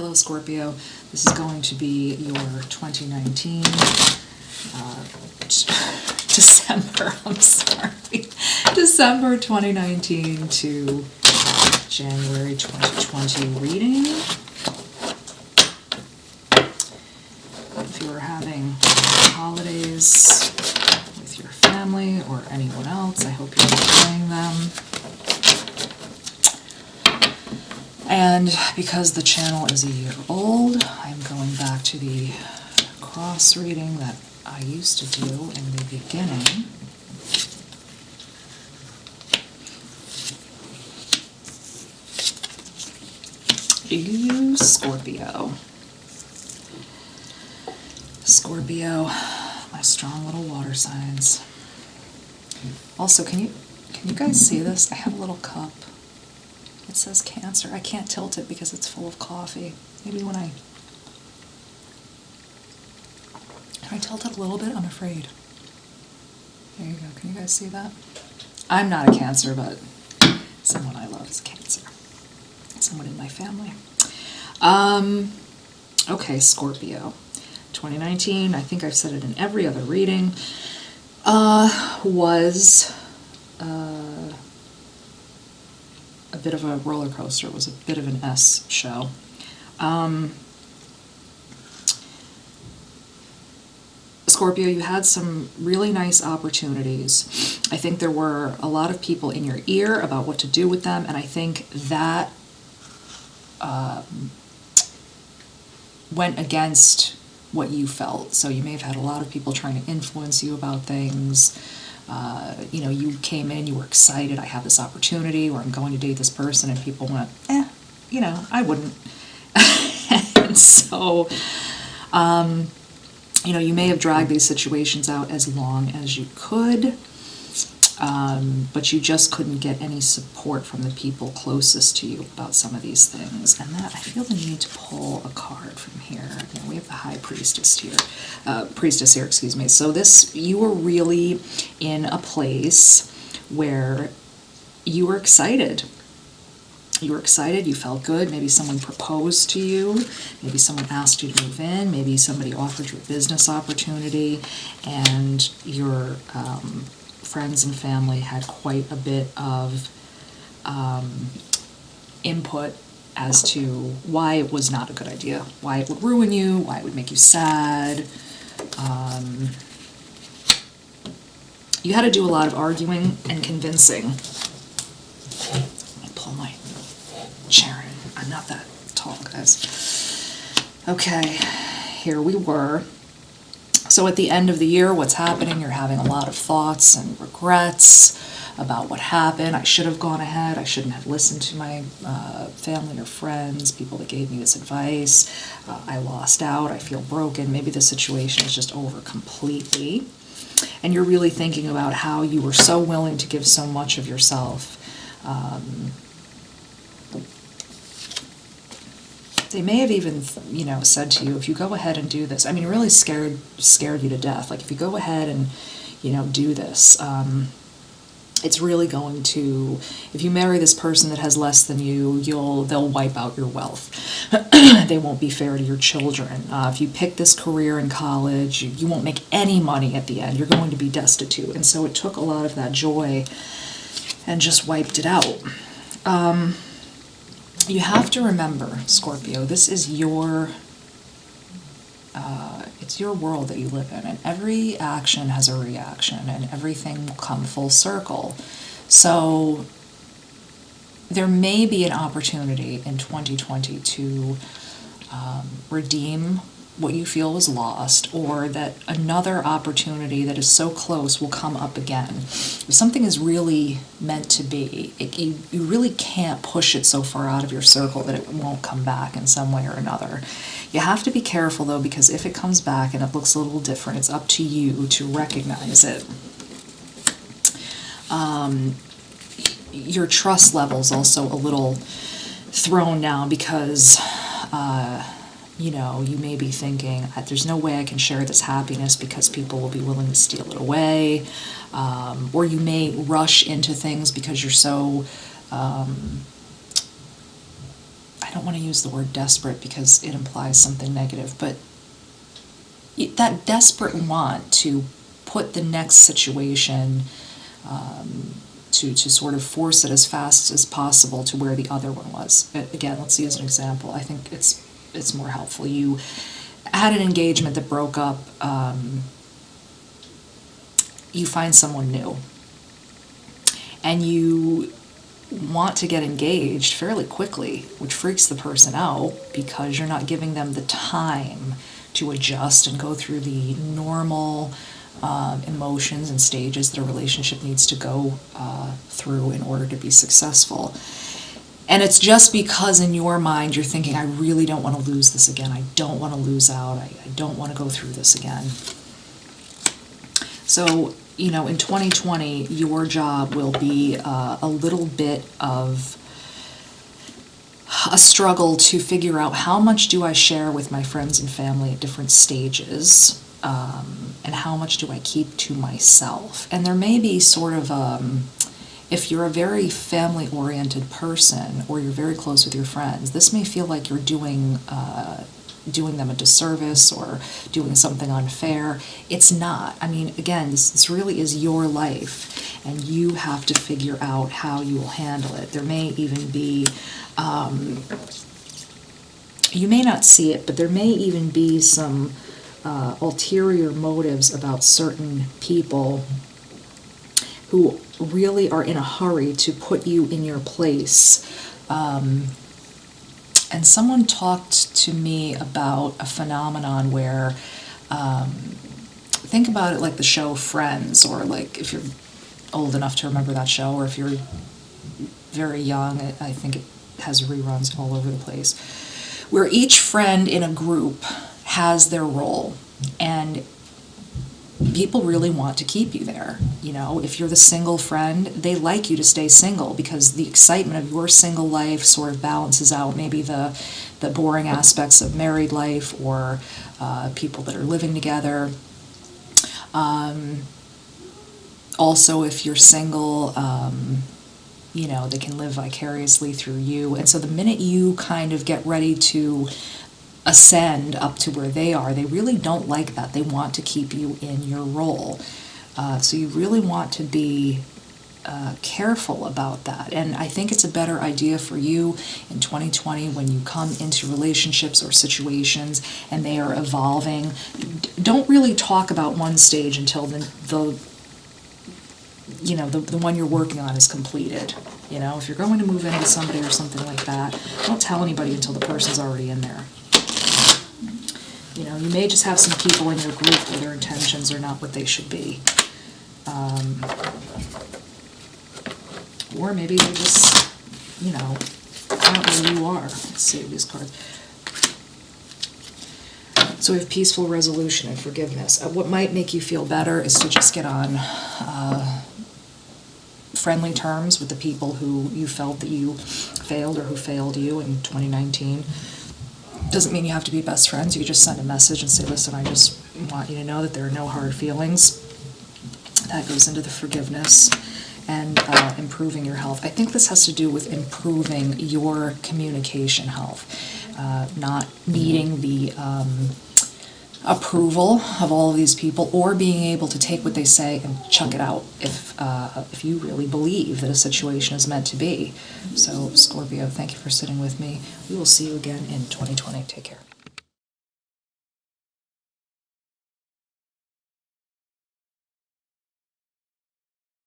Hello, Scorpio. This is going to be your 2019 December, December 2019 to January 2020 reading. If you are having holidays with your family or anyone else, I hope you're enjoying them. And because the channel is a year old, I'm going back to the cross reading that I used to do in the beginning. You, Scorpio. Scorpio, my strong little water signs. Also, can you guys see this? I have a little cup. It says Cancer. I can't tilt it because it's full of coffee. Maybe when can I tilt it a little bit? I'm afraid. There you go. Can you guys see that? I'm not a Cancer, but someone I love is a Cancer. Someone in my family. Okay, Scorpio. 2019, I think I've said it in every other reading, was a bit of a roller coaster. It was a bit of an S show. Scorpio, you had some really nice opportunities. I think there were a lot of people in your ear about what to do with them, and I think that went against what you felt. So you may have had a lot of people trying to influence you about things. You came in, you were excited, I have this opportunity, or I'm going to date this person, and people went, I wouldn't. And so, you may have dragged these situations out as long as you could, but you just couldn't get any support from the people closest to you about some of these things. And that, I feel the need to pull a card from here. We have the High Priestess here. So you were really in a place where you were excited. You were excited, you felt good, maybe someone proposed to you, maybe someone asked you to move in, maybe somebody offered you a business opportunity, and your friends and family had quite a bit of input as to why it was not a good idea, why it would ruin you, why it would make you sad. You had to do a lot of arguing and convincing. Let me pull my chair in. I'm not that tall, guys. Okay, here we were. So at the end of the year, what's happening? You're having a lot of thoughts and regrets about what happened. I should have gone ahead. I shouldn't have listened to my family or friends, people that gave me this advice. I lost out. I feel broken. Maybe the situation is just over completely. And you're really thinking about how you were so willing to give so much of yourself. They may have even, said to you, if you go ahead and do this, really scared you to death. Like, if you go ahead and, do this, it's really going to, if you marry this person that has less than you, they'll wipe out your wealth. They won't be fair to your children. If you pick this career in college, you won't make any money at the end. You're going to be destitute. And so it took a lot of that joy and just wiped it out. You have to remember, Scorpio, this is it's your world that you live in, and every action has a reaction, and everything will come full circle. So there may be an opportunity in 2020 to redeem what you feel was lost, or that another opportunity that is so close will come up again. If something is really meant to be, you really can't push it so far out of your circle that it won't come back in some way or another. You have to be careful, though, because if it comes back and it looks a little different, it's up to you to recognize it. Your trust level's also a little thrown down because you may be thinking, there's no way I can share this happiness because people will be willing to steal it away. Or you may rush into things because you're so, I I don't want to use the word desperate because it implies something negative, but that desperate want to put the next situation, to sort of force it as fast as possible to where the other one was. Again, let's use an example. I think it's more helpful. You had an engagement that broke up, you find someone new, and you want to get engaged fairly quickly, which freaks the person out because you're not giving them the time to adjust and go through the normal emotions and stages that a relationship needs to go through in order to be successful. And it's just because in your mind you're thinking, I really don't want to lose this again. I don't want to lose out. I don't want to go through this again. So, in 2020, your job will be a little bit of a struggle to figure out how much do I share with my friends and family at different stages, and how much do I keep to myself. And there may be sort of, if you're a very family-oriented person or you're very close with your friends, this may feel like you're doing them a disservice or doing something unfair. It's not. I mean, again, this really is your life, and you have to figure out how you will handle it. There may even be, you may not see it, but there may even be some ulterior motives about certain people who really are in a hurry to put you in your place. And someone talked to me about a phenomenon where, think about it like the show Friends, or like if you're old enough to remember that show, or if you're very young, I think it has reruns all over the place, where each friend in a group has their role, and people really want to keep you there. If you're the single friend, they like you to stay single because the excitement of your single life sort of balances out maybe the boring aspects of married life or people that are living together. Also, if you're single, they can live vicariously through you. And so the minute you kind of get ready to ascend up to where they are, they really don't like that. They want to keep you in your role. So you really want to be careful about that. And I think it's a better idea for you in 2020 when you come into relationships or situations and they are evolving. Don't really talk about one stage until the one you're working on is completed. If you're going to move in with somebody or something like that, don't tell anybody until the person's already in there. You may just have some people in your group where their intentions are not what they should be. Or maybe they just, aren't where you are. Let's save these cards. So we have peaceful resolution and forgiveness. What might make you feel better is to just get on friendly terms with the people who you felt that you failed or who failed you in 2019. Doesn't mean you have to be best friends. You just send a message and say, listen, I just want you to know that there are no hard feelings. That goes into the forgiveness and improving your health. I think this has to do with improving your communication health, not needing the approval of all of these people, or being able to take what they say and chuck it out if you really believe that a situation is meant to be. So, Scorpio, thank you for sitting with me. We will see you again in 2020. Take care.